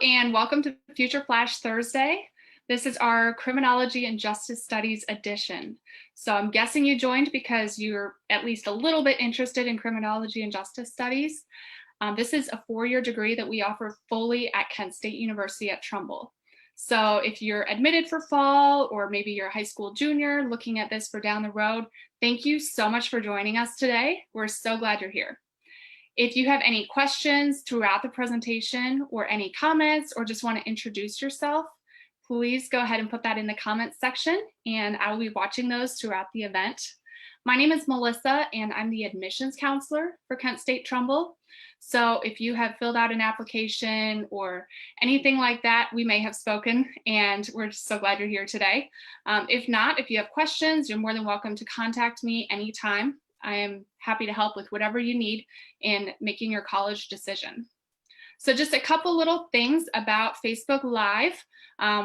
and welcome to Future Flash Thursday. This is our Criminology and Justice Studies edition. So I'm guessing you joined because you're at least a little bit interested in criminology and justice studies. This is a four-year degree that we offer fully at Kent State University at Trumbull. So if you're admitted for fall, or maybe you're a high school junior looking at this for down the road, thank you so much for joining us today. We're so glad you're here. If you have any questions throughout the presentation or any comments or just want to introduce yourself, please go ahead and put that in the comments section and I will be watching those throughout the event. My name is Melissa and I'm the admissions counselor for Kent State Trumbull. So if you have filled out an application or anything like that, we may have spoken and we're just so glad you're here today. If not, if you have questions, you're more than welcome to contact me anytime. I am happy to help with whatever you need in making your college decision. So just a couple little things about Facebook Live.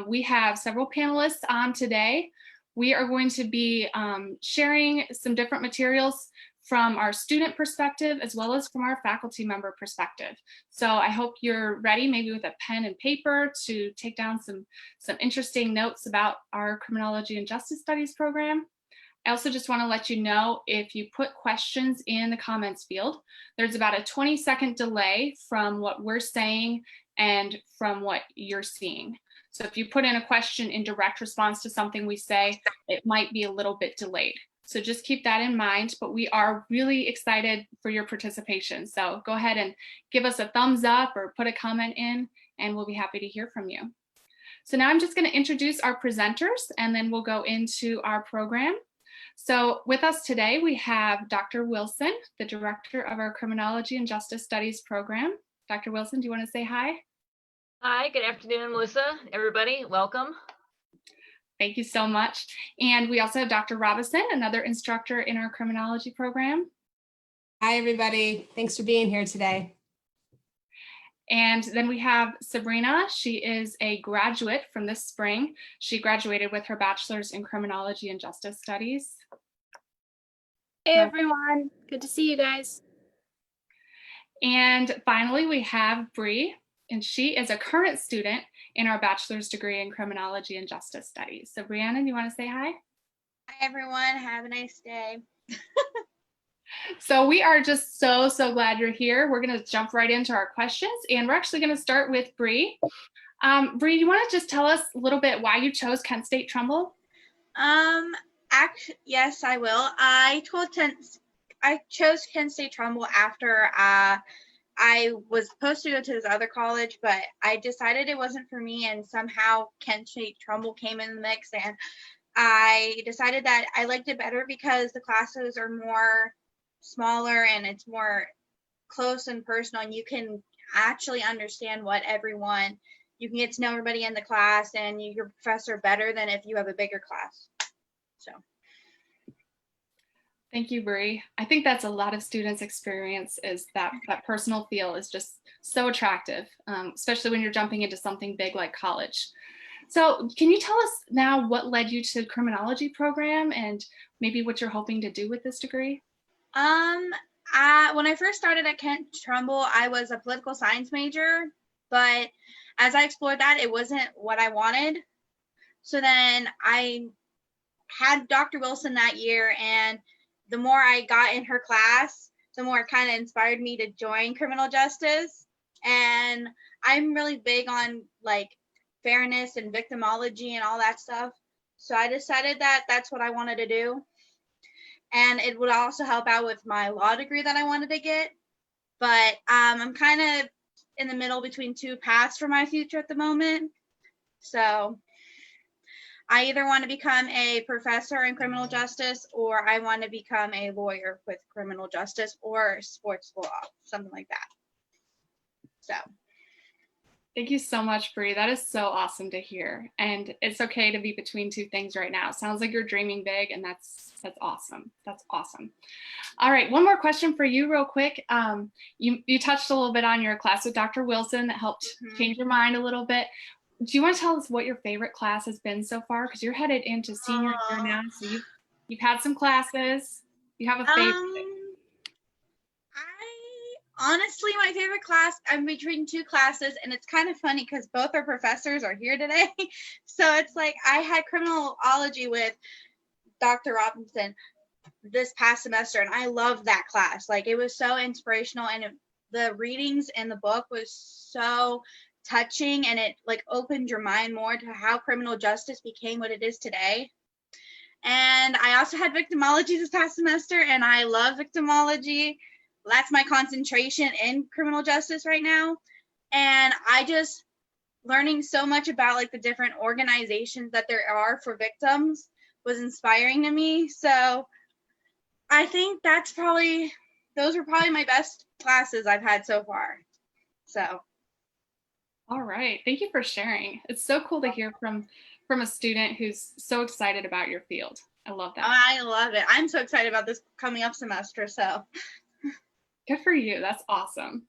We have several panelists on today. We are going to be sharing some different materials from our student perspective as well as from our faculty member perspective. So I hope you're ready, maybe with a pen and paper, to take down some interesting notes about our Criminology and Justice Studies program. I also just want to let you know, if you put questions in the comments field, there's about a 20-second delay from what we're saying and from what you're seeing. So if you put in a question in direct response to something we say, it might be a little bit delayed. So just keep that in mind, but we are really excited for your participation. So go ahead and give us a thumbs up or put a comment in, and we'll be happy to hear from you. So now I'm just going to introduce our presenters, and then we'll go into our program. So with us today, we have Dr. Wilson, the director of our Criminology and Justice Studies program. Dr. Wilson, do you want to say hi? Hi, good afternoon, Melissa. Everybody, welcome. Thank you so much. And we also have Dr. Robison, another instructor in our criminology program. Hi, everybody. Thanks for being here today. And then we have Sabrina. She is a graduate from this spring. She graduated with her bachelor's in criminology and justice studies. Hey everyone, good to see you guys. And finally, we have Bree, and she is a current student in our bachelor's degree in criminology and justice studies. So Brianna, do you want to say hi? Hi everyone, have a nice day. So we are just so glad you're here. We're going to jump right into our questions, and we're actually going to start with Bree. Bree, you want to just tell us a little bit why you chose Kent State Trumbull? Yes, I will. I chose Kent State Trumbull after I was supposed to go to this other college, but I decided it wasn't for me, and somehow Kent State Trumbull came in the mix, and I decided that I liked it better because the classes are more smaller and it's more close and personal, and you can actually understand you can get to know everybody in the class and your professor better than if you have a bigger class. So thank you, Bree. I think that's a lot of students' experience, is that personal feel is just so attractive, especially when you're jumping into something big like college. So can you tell us now what led you to the criminology program and maybe what you're hoping to do with this degree? When I first started at Kent Trumbull, I was a political science major, but as I explored that, it wasn't what I wanted. So then I had Dr. Wilson that year, and the more I got in her class, the more it kind of inspired me to join criminal justice. And I'm really big on like fairness and victimology and all that stuff. So I decided that that's what I wanted to do. And it would also help out with my law degree that I wanted to get. But I'm kind of in the middle between two paths for my future at the moment. So I either want to become a professor in criminal justice, or I want to become a lawyer with criminal justice or sports law, something like that. So thank you so much, Bree. That is so awesome to hear. And it's okay to be between two things right now. Sounds like you're dreaming big, and that's awesome. That's awesome. All right, one more question for you real quick. You touched a little bit on your class with Dr. Wilson that helped change your mind a little bit. Do you want to tell us what your favorite class has been so far? Because you're headed into senior year now, so you've had some classes. You have a favorite? Honestly, my favorite class, I'm between two classes, and it's kind of funny because both our professors are here today. So it's like I had criminology with Dr. Robinson this past semester, and I loved that class. Like, it was so inspirational, and the readings in the book was so touching, and it like opened your mind more to how criminal justice became what it is today. And I also had victimology this past semester, and I love victimology. That's my concentration in criminal justice right now. And I just learning so much about like the different organizations that there are for victims was inspiring to me. So I think those were probably my best classes I've had so far. So All right. Thank you for sharing. It's so cool to hear from a student who's so excited about your field. I love that. I love it. I'm so excited about this coming up semester. So Good for you. That's awesome.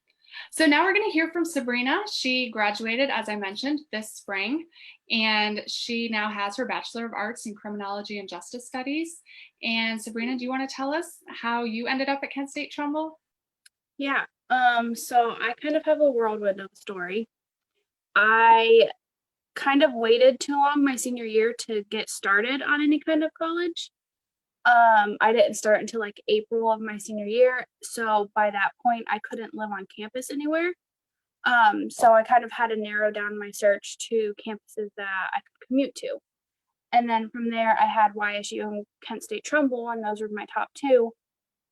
So now we're going to hear from Sabrina. She graduated, as I mentioned, this spring, and she now has her Bachelor of Arts in Criminology and Justice Studies. And Sabrina, do you want to tell us how you ended up at Kent State Trumbull? Yeah. So I kind of have a whirlwind of a story. I kind of waited too long my senior year to get started on any kind of college. I didn't start until like April of my senior year. So by that point, I couldn't live on campus anywhere. So I kind of had to narrow down my search to campuses that I could commute to. And then from there, I had YSU and Kent State Trumbull, and those were my top two.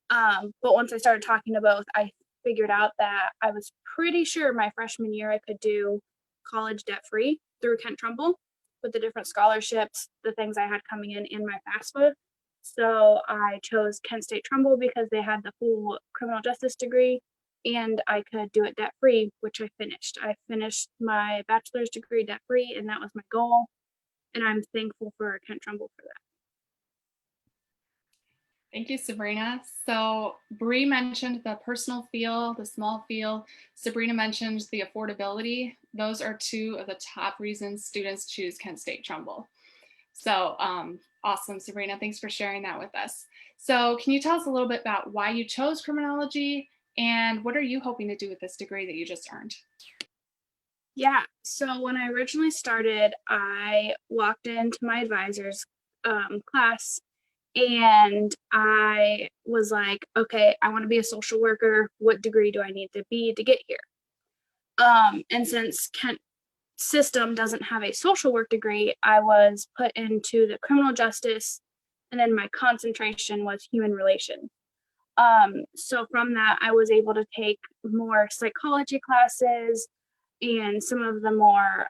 But once I started talking to both, I figured out that I was pretty sure my freshman year I could do college debt-free through Kent Trumbull with the different scholarships, the things I had coming in my FAFSA. So I chose Kent State Trumbull because they had the full criminal justice degree and I could do it debt-free, which I finished. I finished my bachelor's degree debt-free, and that was my goal. And I'm thankful for Kent Trumbull for that. Thank you, Sabrina. So Bree mentioned the personal feel, the small feel. Sabrina mentioned the affordability. Those are two of the top reasons students choose Kent State Trumbull. So awesome, Sabrina. Thanks for sharing that with us. So can you tell us a little bit about why you chose criminology and what are you hoping to do with this degree that you just earned? Yeah, so when I originally started, I walked into my advisor's class and I was like, okay, I want to be a social worker. What degree do I need to be to get here? And since Kent system doesn't have a social work degree, I was put into the criminal justice, and then my concentration was human relations. So from that, I was able to take more psychology classes and some of the more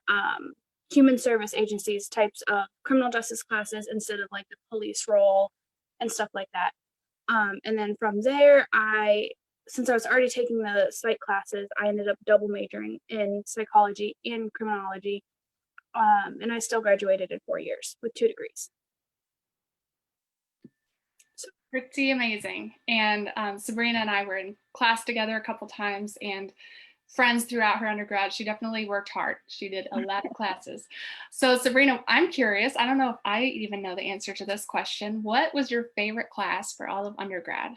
human service agencies types of criminal justice classes instead of like the police role and stuff like that. And then from there, since I was already taking the psych classes, I ended up double majoring in psychology and criminology. And I still graduated in 4 years with 2 degrees. Pretty amazing. And Sabrina and I were in class together a couple times and friends throughout her undergrad. She definitely worked hard. She did a lot of classes. So Sabrina, I'm curious, I don't know if I even know the answer to this question. What was your favorite class for all of undergrad?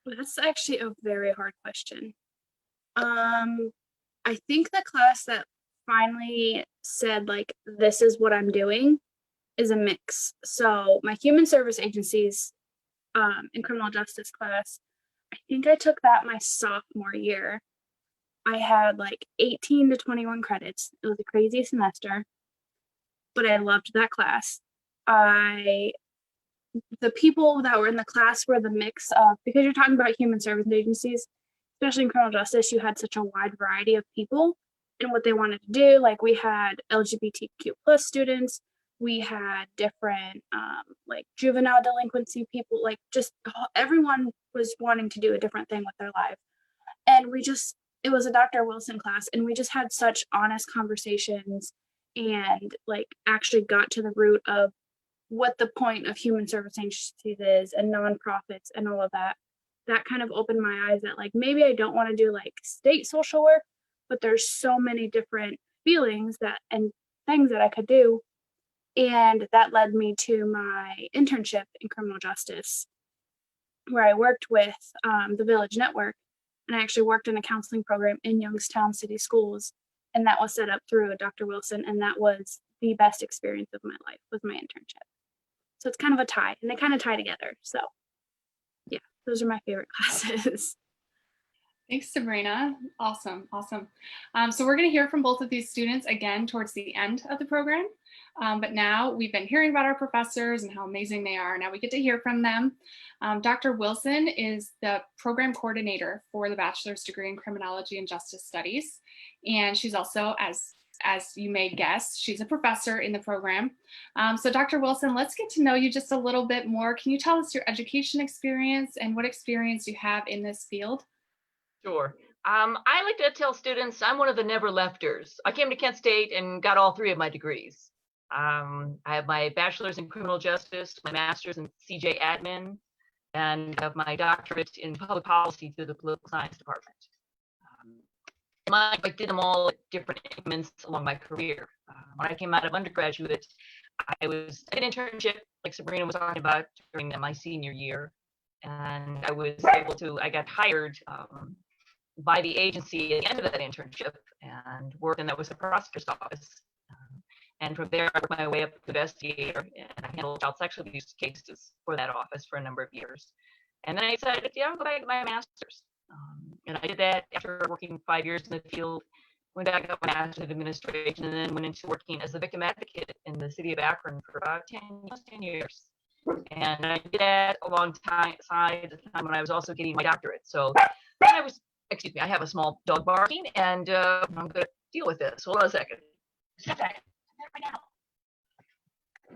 That's actually a very hard question. I think the class that finally said like, this is what I'm doing is a mix. So my human service agencies in criminal justice class, I think I took that my sophomore year. I had like 18 to 21 credits. It was a crazy semester, but I loved that class. The people that were in the class were the mix of, because you're talking about human service agencies, especially in criminal justice, you had such a wide variety of people and what they wanted to do. Like we had LGBTQ plus students, we had different like juvenile delinquency people, like just everyone was wanting to do a different thing with their life. And it was a Dr. Wilson class, and we just had such honest conversations and like actually got to the root of what the point of human service agencies is and nonprofits and all of that. That kind of opened my eyes that like maybe I don't want to do like state social work, but there's so many different feelings that and things that I could do. And that led me to my internship in criminal justice. where I worked with the Village Network, and I actually worked in a counseling program in Youngstown City Schools, and that was set up through Dr. Wilson, and that was the best experience of my life, was my internship. So it's kind of a tie, and they kind of tie together. So yeah, those are my favorite classes. Thanks, Sabrina. Awesome, awesome. So we're going to hear from both of these students again towards the end of the program. But now we've been hearing about our professors and how amazing they are. Now we get to hear from them. Dr. Wilson is the program coordinator for the bachelor's degree in criminology and justice studies. And she's also, as you may guess, she's a professor in the program. So Dr. Wilson, let's get to know you just a little bit more. Can you tell us your education experience and what experience you have in this field? Sure. I like to tell students I'm one of the never lefters. I came to Kent State and got all 3 of my degrees. I have my bachelor's in criminal justice, my master's in CJ admin, and I have my doctorate in public policy through the political science department. I did them all at different increments along my career. When I came out of undergraduate, I did an internship, like Sabrina was talking about, during my senior year. And I got hired by the agency at the end of that internship and worked, and that was the prosecutor's office. And from there, I worked my way up to investigator, and I handled child sexual abuse cases for that office for a number of years. And then I decided, I'll go back to my master's. And I did that after working 5 years in the field, went back up my master's in administration, and then went into working as a victim advocate in the city of Akron for about 10 years. And I did that alongside the time when I was also getting my doctorate. So I have a small dog barking, and I'm going to deal with this. Hold on a second.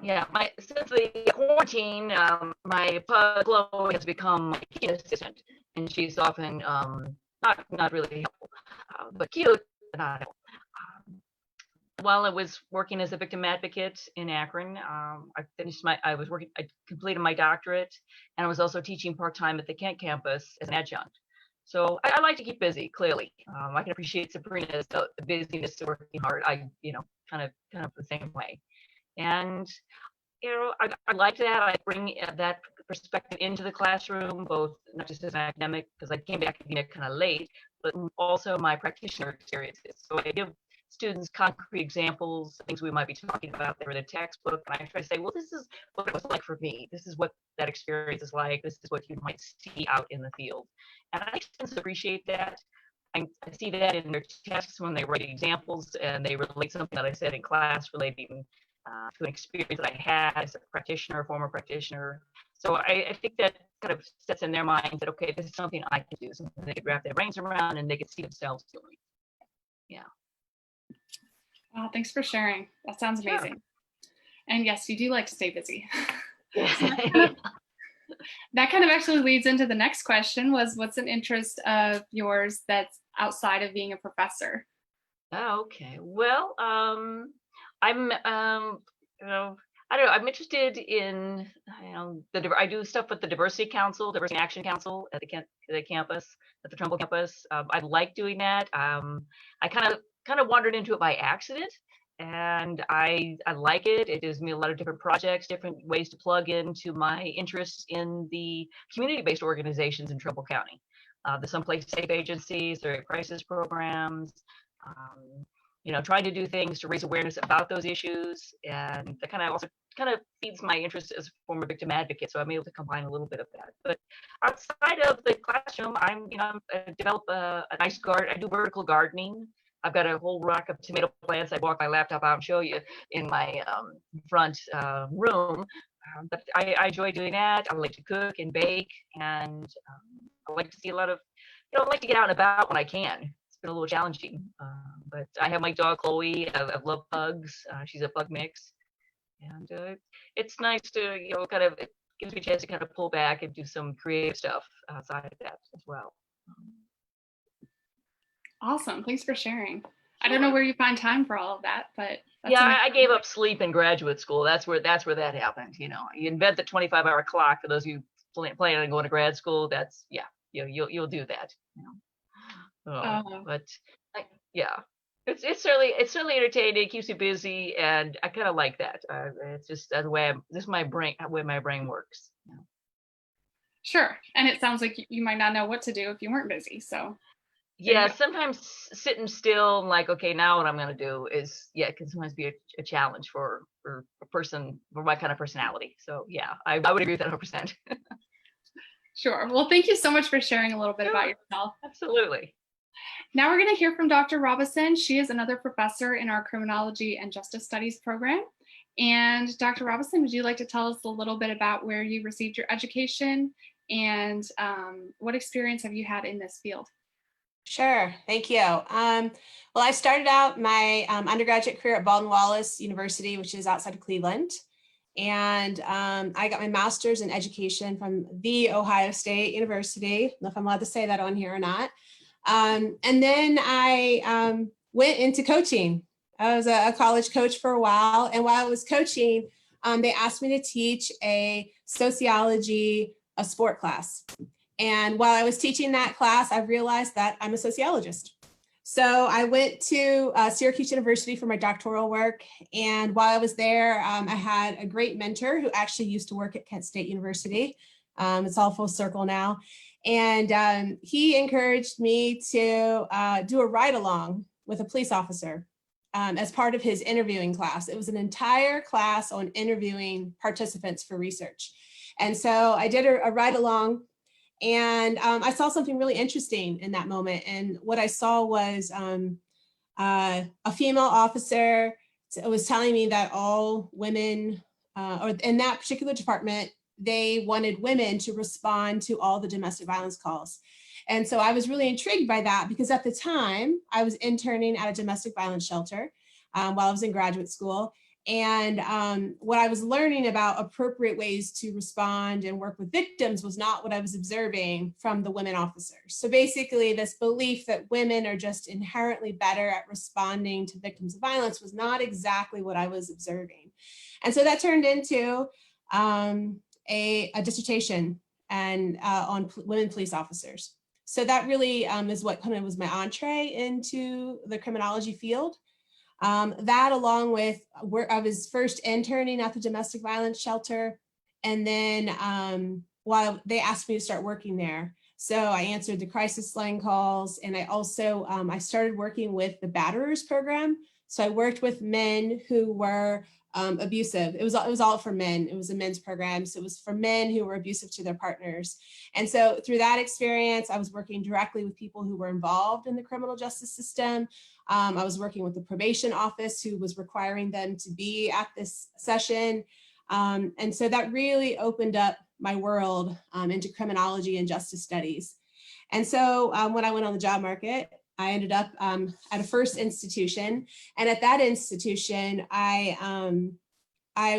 Yeah, since the quarantine, my pug Chloe has become my keen assistant, and she's often not really helpful, but cute, but not helpful. While I was working as a victim advocate in Akron, I completed my doctorate, and I was also teaching part-time at the Kent campus as an adjunct. So I like to keep busy, clearly. I can appreciate Sabrina's the busyness of working hard. I kind of the same way. And, I like that. I bring that perspective into the classroom, both not just as an academic, because I came to academia kind of late, but also my practitioner experiences. So I give students concrete examples, things we might be talking about there in the textbook, and I try to say, well, this is what it was like for me. This is what that experience is like. This is what you might see out in the field. And I think students appreciate that. I see that in their tests when they write examples and they relate something that I said in class relating to an experience that I had as a practitioner, former practitioner. So I think that kind of sets in their mind that, okay, this is something I can do, something they could wrap their brains around and they could see themselves doing. Yeah. Wow, thanks for sharing. That sounds amazing. Sure. And yes, you do like to stay busy. That kind of actually leads into the next question, was what's an interest of yours that's outside of being a professor? Okay. Well, I don't know. I'm interested in, I do stuff with the Diversity Action Council at the campus, at the Trumbull campus. I like doing that. I kind of wandered into it by accident, and I like it. It gives me a lot of different projects, different ways to plug into my interests in the community-based organizations in Trumbull County. The Someplace Safe agencies, their crisis programs, trying to do things to raise awareness about those issues. And that kind of feeds my interest as a former victim advocate. So I'm able to combine a little bit of that. But outside of the classroom, I develop a nice garden. I do vertical gardening. I've got a whole rack of tomato plants. I walk my laptop out and show you in my front room. But I enjoy doing that. I like to cook and bake, and I like to see a lot of, I like to get out and about when I can. It's been a little challenging, but I have my dog Chloe. I love pugs. She's a pug mix, and it's nice to it gives me a chance to kind of pull back and do some creative stuff outside of that as well. Awesome. Thanks for sharing. I don't know where you find time for all of that, but yeah, I gave up sleep in graduate school. That's where that happened. You invent the 25-hour clock for those of you planning on going to grad school. That's you'll do that. But it's certainly entertaining. It keeps you busy, and I kind of like that. It's just the way my brain works. Sure. And it sounds like you might not know what to do if you weren't busy. So there you Yeah, go. sometimes sitting still and like, okay, now what I'm going to do is, yeah, it can sometimes be a challenge for a person, for my kind of personality. So yeah, I would agree with that 100%. Sure. Well, thank you so much for sharing a little bit about Sure, yourself. absolutely. Now we're going to hear from Dr. Robison. She is another professor in our Criminology and Justice Studies program. And Dr. Robison, would you like to tell us a little bit about where you received your education and what experience have you had in this field? Sure, thank you. Well, I started out my undergraduate career at Baldwin-Wallace University, which is outside of Cleveland. And I got my master's in education from the Ohio State University. I don't know if I'm allowed to say that on here or not. And then I went into coaching. I was a college coach for a while. And while I was coaching, they asked me to teach a sociology, a sport class. And while I was teaching that class, I realized that I'm a sociologist. So I went to Syracuse University for my doctoral work. And while I was there, I had a great mentor who actually used to work at Kent State University. It's all full circle now. And he encouraged me to do a ride along with a police officer as part of his interviewing class. It was an entire class on interviewing participants for research. And so I did a ride along. And I saw something really interesting in that moment. And what I saw was a female officer was telling me that all women, or in that particular department, they wanted women to respond to all the domestic violence calls. And so I was really intrigued by that because at the time I was interning at a domestic violence shelter while I was in graduate school. And what I was learning about appropriate ways to respond and work with victims was not what I was observing from the women officers. So basically this belief that women are just inherently better at responding to victims of violence was not exactly what I was observing. And so that turned into a dissertation and on women police officers. So that really is what kind of was my entree into the criminology field. That along with where I was first interning at the domestic violence shelter. And then while they asked me to start working there. So I answered the crisis line calls. And I also, I started working with the batterers program. So I worked with men who were abusive. It was all for men. It was a men's program. So it was for men who were abusive to their partners. And so through that experience, I was working directly with people who were involved in the criminal justice system. I was working with the probation office who was requiring them to be at this session. And so that really opened up my world into criminology and justice studies. And so when I went on the job market, I ended up at a first institution. And at that institution, I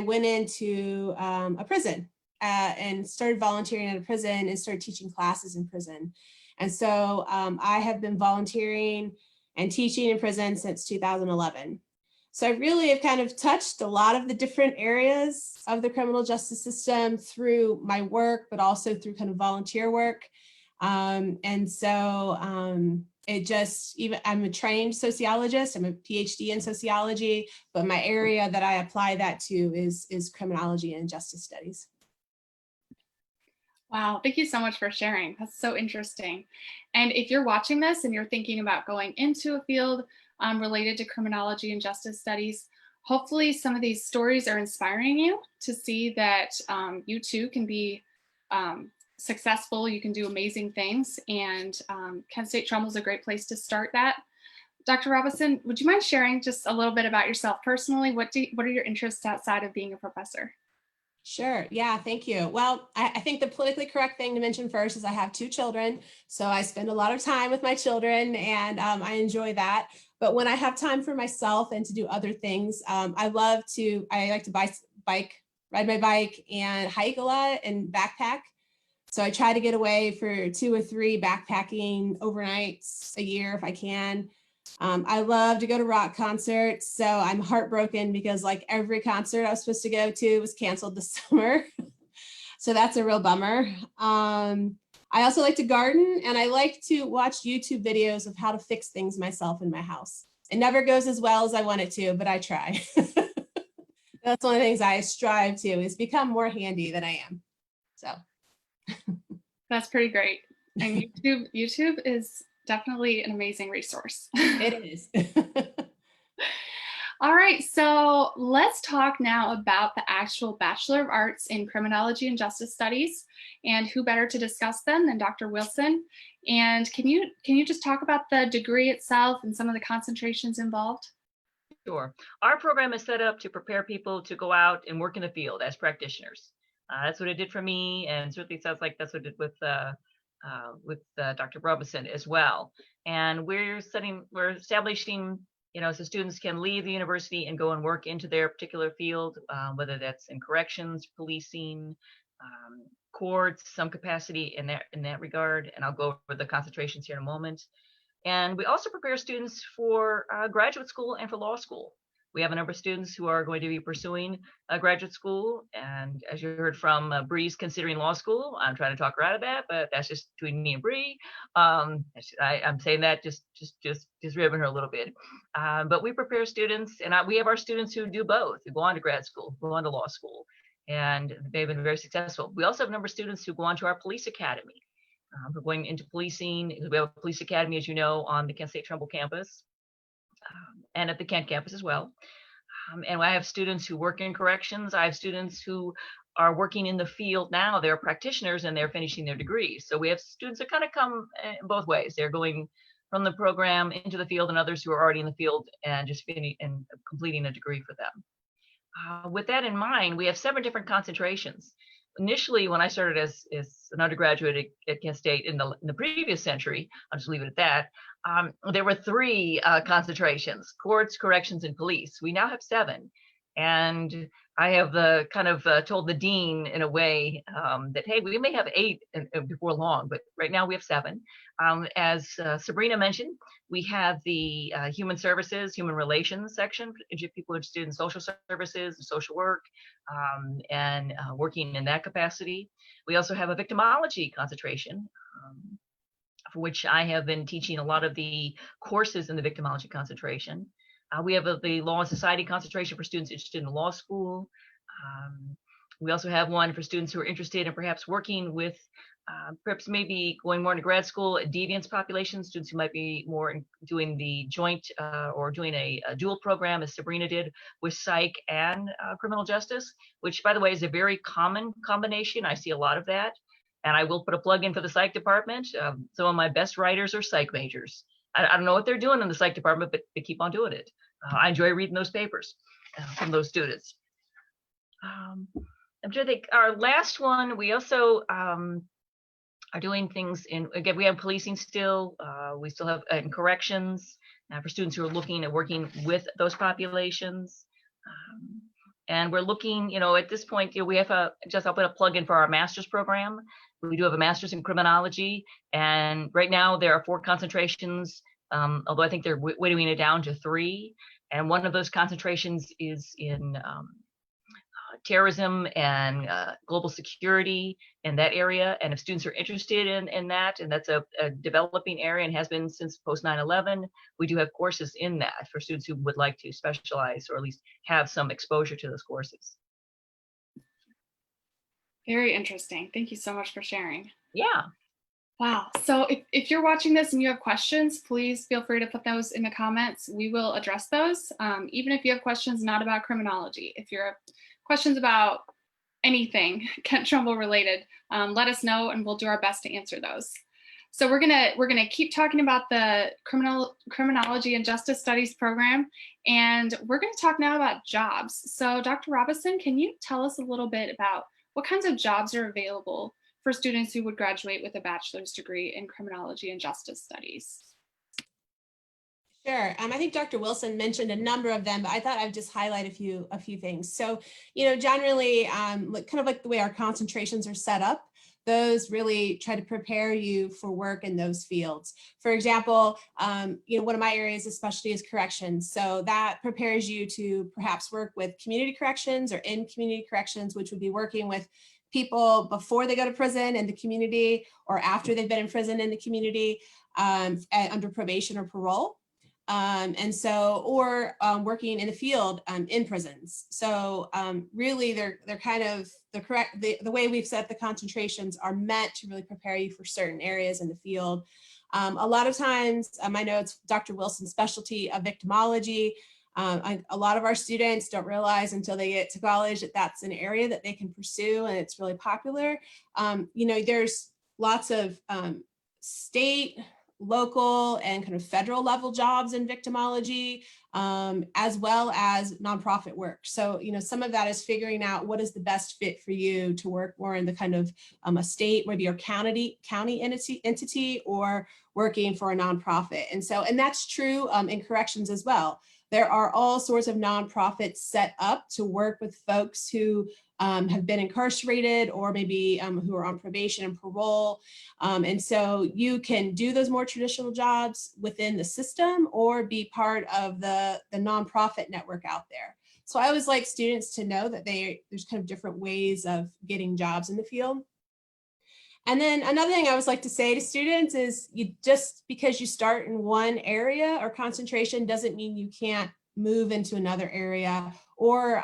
went into a prison and started volunteering at a prison and started teaching classes in prison. And so I have been volunteering and teaching in prison since 2011. So I really have kind of touched a lot of the different areas of the criminal justice system through my work, but also through kind of volunteer work. And so it just, even I'm a trained sociologist, I'm a PhD in sociology, but my area that I apply that to is criminology and justice studies. Wow, thank you so much for sharing. That's so interesting. And if you're watching this and you're thinking about going into a field related to criminology and justice studies, hopefully some of these stories are inspiring you to see that you too can be successful, you can do amazing things, and Kent State Trumbull is a great place to start that. Dr. Robison, would you mind sharing just a little bit about yourself personally? What are your interests outside of being a professor? Sure. Yeah, thank you. Well, I think the politically correct thing to mention first is I have 2 children. So I spend a lot of time with my children and I enjoy that. But when I have time for myself and to do other things, I like to ride my bike and hike a lot and backpack. So I try to get away for 2 or 3 backpacking overnights a year if I can. I love to go to rock concerts. So I'm heartbroken because like every concert I was supposed to go to was canceled this summer. So that's a real bummer. I also like to garden and I like to watch YouTube videos of how to fix things myself in my house. It never goes as well as I want it to, but I try. That's one of the things I strive to is become more handy than I am. So. That's pretty great. And YouTube is definitely an amazing resource. It is. All right, so let's talk now about the actual Bachelor of Arts in Criminology and Justice Studies, and who better to discuss them than Dr. Wilson. And can you just talk about the degree itself and some of the concentrations involved? Sure. Our program is set up to prepare people to go out and work in the field as practitioners. That's what it did for me, and certainly sounds like that's what it did with Dr. Robison as well. And we're establishing, so students can leave the university and go and work into their particular field, whether that's in corrections, policing, courts, some capacity in that regard. And I'll go over the concentrations here in a moment. And we also prepare students for graduate school and for law school. We have a number of students who are going to be pursuing graduate school. And as you heard from Bree's considering law school, I'm trying to talk her out of that, but that's just between me and Bree. I'm saying that just ribbing her a little bit. But we prepare students, and we have our students who do both, who go on to grad school, go on to law school, and they've been very successful. We also have a number of students who go on to our police academy. We're going into policing. We have a police academy, as you know, on the Kent State Trumbull campus and at the Kent campus as well. And I have students who work in corrections. I have students who are working in the field now. They're practitioners and they're finishing their degrees. So we have students that kind of come both ways. They're going from the program into the field, and others who are already in the field and just completing a degree for them. With that in mind, we have 7 different concentrations. Initially, when I started as an undergraduate at Kent State in the previous century, I'll just leave it at that, there were 3 concentrations: courts, corrections, and police. We now have 7. And I have told the dean in a way that, hey, we may have 8 before long, but right now we have 7. As Sabrina mentioned, we have the human services, human relations section, people interested in social services, social work, and working in that capacity. We also have a victimology concentration, for which I have been teaching a lot of the courses in the victimology concentration. We have the law and society concentration for students interested in law school. We also have one for students who are interested in perhaps working with, perhaps maybe going more into grad school at deviance populations, students who might be more doing the joint or doing a dual program, as Sabrina did, with psych and criminal justice, which, by the way, is a very common combination. I see a lot of that. And I will put a plug in for the psych department. Some of my best writers are psych majors. I don't know what they're doing in the psych department, but they keep on doing it. I enjoy reading those papers from those students. I'm trying to think. Our last one, we also are doing things in, again, we have policing still. We still have in corrections for students who are looking at working with those populations. And we're looking, at this point, we have I'll put a plug in for our master's program. We do have a master's in criminology. And right now there are 4 concentrations, although I think they're whittling it down to 3. And one of those concentrations is in terrorism and global security in that area. And if students are interested in that, and that's a developing area and has been since post 9/11, we do have courses in that for students who would like to specialize or at least have some exposure to those courses. Very interesting. Thank you so much for sharing. Yeah. Wow. So if you're watching this and you have questions, please feel free to put those in the comments. We will address those. Even if you have questions not about criminology, if you have questions about anything Kent Trumbull related, let us know and we'll do our best to answer those. So we're gonna keep talking about the Criminology and Justice Studies program, and we're gonna talk now about jobs. So Dr. Robison, can you tell us a little bit about what kinds of jobs are available for students who would graduate with a bachelor's degree in Criminology and Justice Studies? Sure. I think Dr. Wilson mentioned a number of them, but I thought I'd just highlight a few things. So, generally, kind of like the way our concentrations are set up, those really try to prepare you for work in those fields. For example, one of my areas especially is corrections. So that prepares you to perhaps work with community corrections or in community corrections, which would be working with people before they go to prison in the community or after they've been in prison in the community under probation or parole. And so, or working in the field in prisons. So really they're kind of the way we've set the concentrations are meant to really prepare you for certain areas in the field. A lot of times, I know it's Dr. Wilson's specialty of victimology. A lot of our students don't realize until they get to college that that's an area that they can pursue and it's really popular. There's lots of state, local, and kind of federal level jobs in victimology, as well as nonprofit work. So, some of that is figuring out what is the best fit for you to work more in the kind of a state, maybe your county entity, or working for a nonprofit. And that's true in corrections as well. There are all sorts of nonprofits set up to work with folks who have been incarcerated, or maybe who are on probation and parole. And so you can do those more traditional jobs within the system or be part of the nonprofit network out there. So I always like students to know that there's kind of different ways of getting jobs in the field. And then another thing I always like to say to students is just because you start in one area or concentration doesn't mean you can't move into another area. Or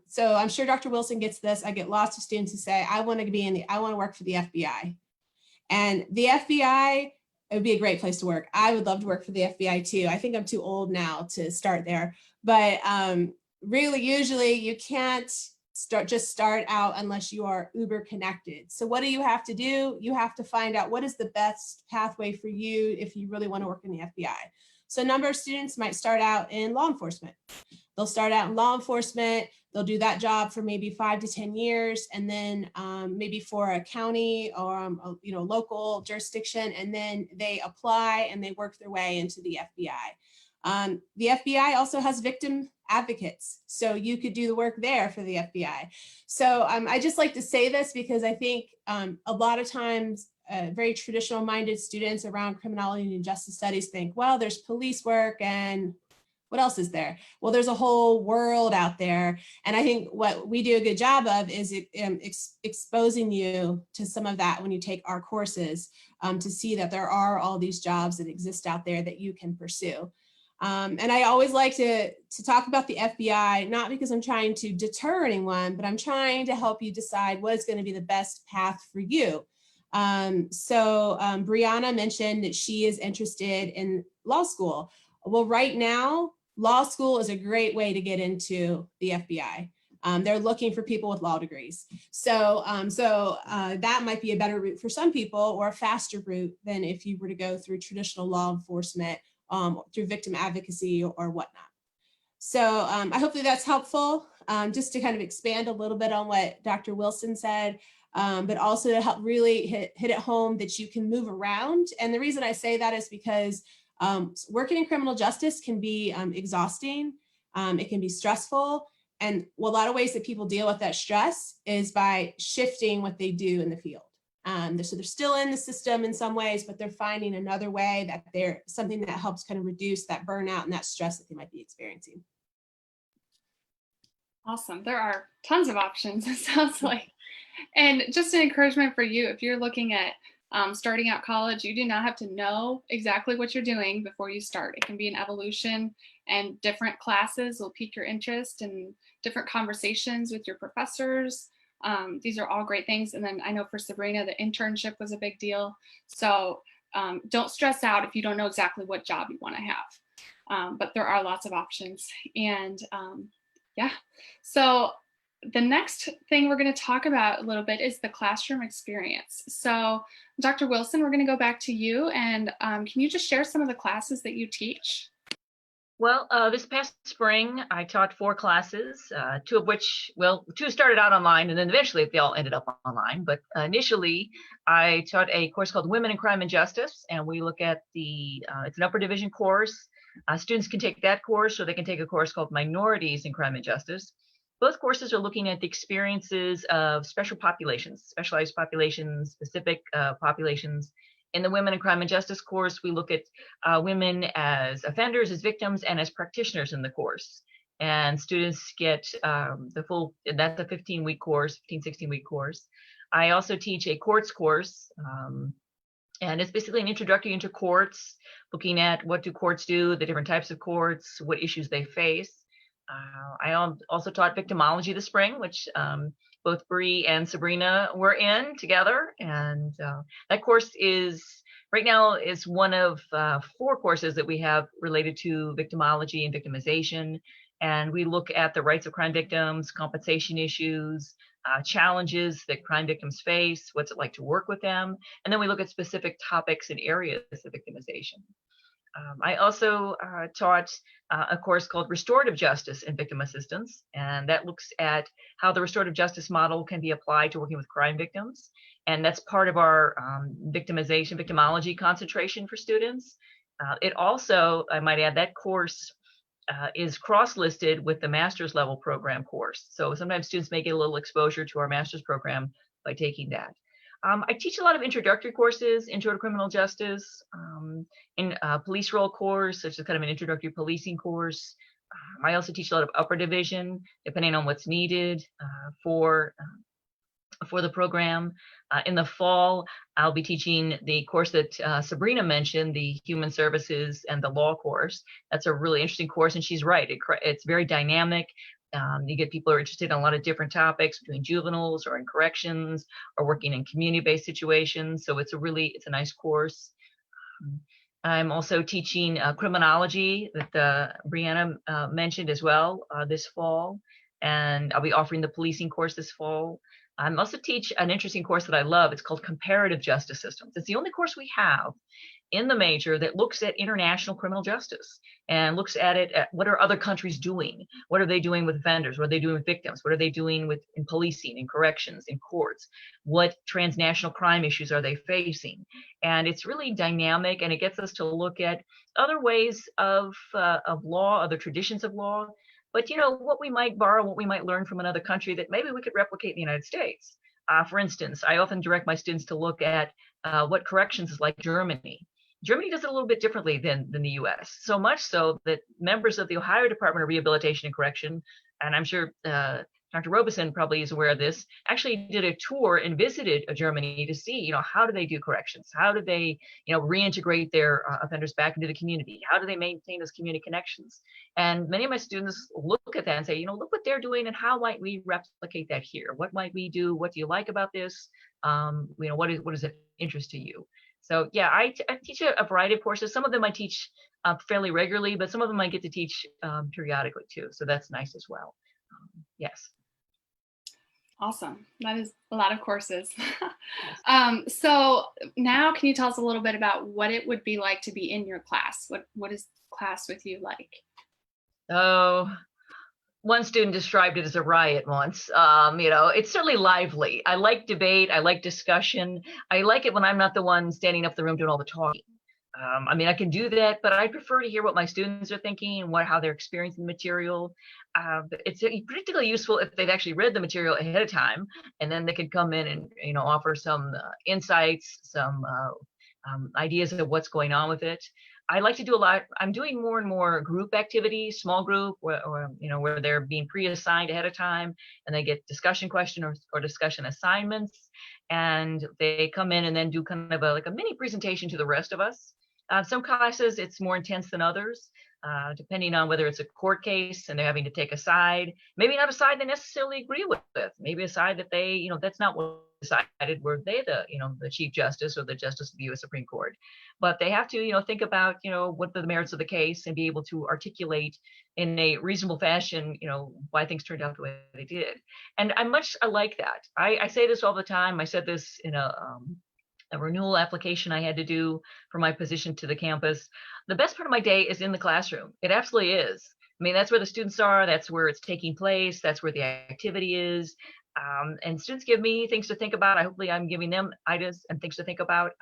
so I'm sure Dr. Wilson gets this. I get lots of students who say, I want to work for the FBI. And the FBI, it would be a great place to work. I would love to work for the FBI too. I think I'm too old now to start there. But really, usually you can't start out unless you are uber connected. So what do you have to do? You have to find out what is the best pathway for you if you really want to work in the FBI. So a number of students might start out in law enforcement. They'll start out in law enforcement. They'll do that job for maybe 5 to 10 years, and then maybe for a county or local jurisdiction, and then they apply and they work their way into the FBI. The FBI also has victim advocates, so you could do the work there for the FBI. So I just like to say this because I think a lot of times very traditional minded students around criminology and justice studies think, well, there's police work and what else is there? Well, there's a whole world out there. And I think what we do a good job of is exposing you to some of that when you take our courses, to see that there are all these jobs that exist out there that you can pursue. And I always like to talk about the FBI, not because I'm trying to deter anyone, but I'm trying to help you decide what is going to be the best path for you. So Brianna mentioned that she is interested in law school. Well, right now, law school is a great way to get into the FBI. They're looking for people with law degrees. So that might be a better route for some people, or a faster route than if you were to go through traditional law enforcement, through victim advocacy or whatnot. So I hope that's helpful, just to kind of expand a little bit on what Dr. Wilson said, but also to help really hit it home that you can move around. And the reason I say that is because working in criminal justice can be exhausting. It can be stressful. And a lot of ways that people deal with that stress is by shifting what they do in the field. So they're still in the system in some ways, but they're finding another way that they're something that helps kind of reduce that burnout and that stress that they might be experiencing. Awesome. There are tons of options, it sounds like. And just an encouragement for you, if you're looking at starting out college, you do not have to know exactly what you're doing before you start. It can be an evolution, and different classes will pique your interest, and different conversations with your professors. These are all great things. And then I know for Sabrina, the internship was a big deal. So don't stress out if you don't know exactly what job you want to have. But there are lots of options. And yeah, so the next thing we're going to talk about a little bit is the classroom experience. So Dr. Wilson, we're going to go back to you, and can you just share some of the classes that you teach? Well, this past spring, I taught 4 classes, 2 of which, well, 2 started out online, and then eventually they all ended up online. But initially, I taught a course called Women in Crime and Justice, and we look at it's an upper division course. Students can take that course, or they can take a course called Minorities in Crime and Justice. Both courses are looking at the experiences of special populations, specialized populations, specific populations. In the Women in Crime and Justice course, we look at women as offenders, as victims, and as practitioners in the course. And students get the full, that's a 15-week course, 16-week course. I also teach a courts course. And it's basically an introductory into courts, looking at what do courts do, the different types of courts, what issues they face. I also taught victimology this spring, which both Bree and Sabrina were in together. And that course is right now is one of 4 courses that we have related to victimology and victimization. And we look at the rights of crime victims, compensation issues, challenges that crime victims face, what's it like to work with them. And then we look at specific topics and areas of victimization. I also taught a course called Restorative Justice and Victim Assistance, and that looks at how the restorative justice model can be applied to working with crime victims. And that's part of our victimology concentration for students. It also, I might add, that course is cross-listed with the master's level program course. So sometimes students may get a little exposure to our master's program by taking that. I teach a lot of introductory courses, Intro to Criminal Justice, in a police role course, such as kind of an introductory policing course. I also teach a lot of upper division, depending on what's needed for the program. In the fall, I'll be teaching the course that Sabrina mentioned, the Human Services and the Law course. That's a really interesting course, and she's right. It's very dynamic. You get people who are interested in a lot of different topics between juveniles or in corrections or working in community-based situations. So it's a nice course. I'm also teaching criminology that Brianna mentioned as well this fall, and I'll be offering the policing course this fall. I also teach an interesting course that I love. It's called Comparative Justice Systems. It's the only course we have in the major that looks at international criminal justice and looks at it at what are other countries doing? What are they doing with offenders? What are they doing with victims? What are they doing in policing, in corrections, in courts? What transnational crime issues are they facing? And it's really dynamic, and it gets us to look at other ways of law, other traditions of law, but what we might borrow, what we might learn from another country that maybe we could replicate in the United States. For instance, I often direct my students to look at what corrections is like Germany. Germany does it a little bit differently than the US, so much so that members of the Ohio Department of Rehabilitation and Correction, and I'm sure Dr. Robison probably is aware of this, actually did a tour and visited Germany to see, how do they do corrections? How do they, reintegrate their offenders back into the community? How do they maintain those community connections? And many of my students look at that and say, look what they're doing and how might we replicate that here? What might we do? What do you like about this? What is of interest to you? So yeah, I teach a variety of courses. Some of them I teach fairly regularly, but some of them I get to teach periodically too. So that's nice as well. Yes. Awesome. That is a lot of courses. So now can you tell us a little bit about what it would be like to be in your class? What is class with you like? Oh, one student described it as a riot once. It's certainly lively. I like debate. I like discussion. I like it when I'm not the one standing up in the room doing all the talking. I can do that, but I prefer to hear what my students are thinking and how they're experiencing the material. It's particularly useful if they've actually read the material ahead of time, and then they could come in and offer some insights, some ideas of what's going on with it. I like to do a lot. I'm doing more and more group activities, small group, where they're being pre-assigned ahead of time, and they get discussion question or discussion assignments, and they come in and then do kind of a mini presentation to the rest of us. Some classes, it's more intense than others, depending on whether it's a court case and they're having to take a side, maybe not a side they necessarily agree with, maybe a side that they, that's not what decided, were they the Chief Justice or the Justice of the U.S. Supreme Court. But they have to, think about, what the merits of the case and be able to articulate in a reasonable fashion, why things turned out the way they did. And I like that. I say this all the time. I said this in a renewal application I had to do for my position to the campus. The best part of my day is in the classroom. It absolutely is. That's where the students are. That's where it's taking place. That's where the activity is. And students give me things to think about. Hopefully I'm giving them ideas and things to think about.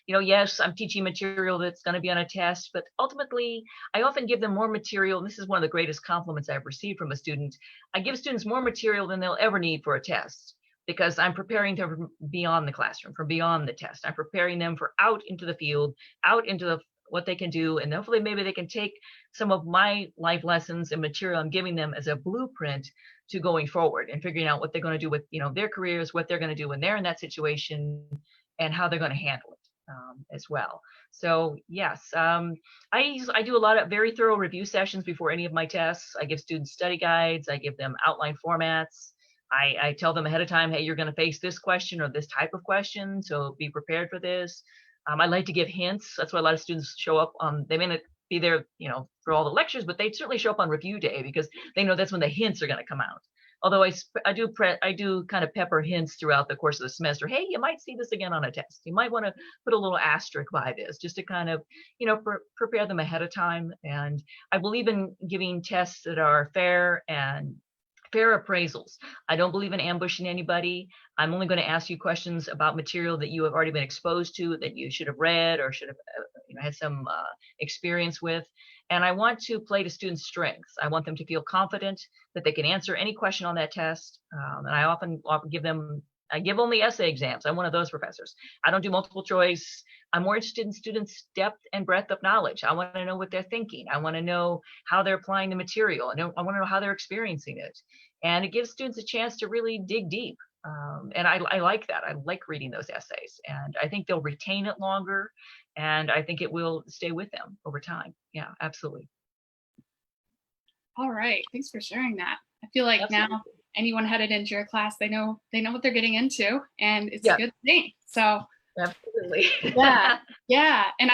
Yes, I'm teaching material that's going to be on a test, but ultimately I often give them more material. And this is one of the greatest compliments I've received from a student. I give students more material than they'll ever need for a test, because I'm preparing them for beyond the classroom, for beyond the test. I'm preparing them for out into the field, out into what they can do. And hopefully maybe they can take some of my life lessons and material I'm giving them as a blueprint to going forward and figuring out what they're going to do with, their careers, what they're going to do when they're in that situation and how they're going to handle it. as well. So yes, I do a lot of very thorough review sessions before any of my tests. I give students study guides. I give them outline formats. I tell them ahead of time, hey, you're going to face this question or this type of question, so be prepared for this. I like to give hints. That's why a lot of students show up on, they may not be there, for all the lectures, but they certainly show up on review day because they know that's when the hints are going to come out. Although I do kind of pepper hints throughout the course of the semester. Hey, you might see this again on a test. You might want to put a little asterisk by this just to kind of, prepare them ahead of time. And I believe in giving tests that are fair and fair appraisals. I don't believe in ambushing anybody. I'm only going to ask you questions about material that you have already been exposed to, that you should have read or should have had some experience with. And I want to play to students' strengths. I want them to feel confident that they can answer any question on that test. And I often give only essay exams. I'm one of those professors. I don't do multiple choice. I'm more interested in students' depth and breadth of knowledge. I want to know what they're thinking. I want to know how they're applying the material. I want to know how they're experiencing it. And it gives students a chance to really dig deep. And I like that. I like reading those essays. And I think they'll retain it longer. And I think it will stay with them over time. Yeah, absolutely. All right. Thanks for sharing that. I feel like now anyone headed into your class, they know what they're getting into, and it's a good thing. So absolutely. Yeah. And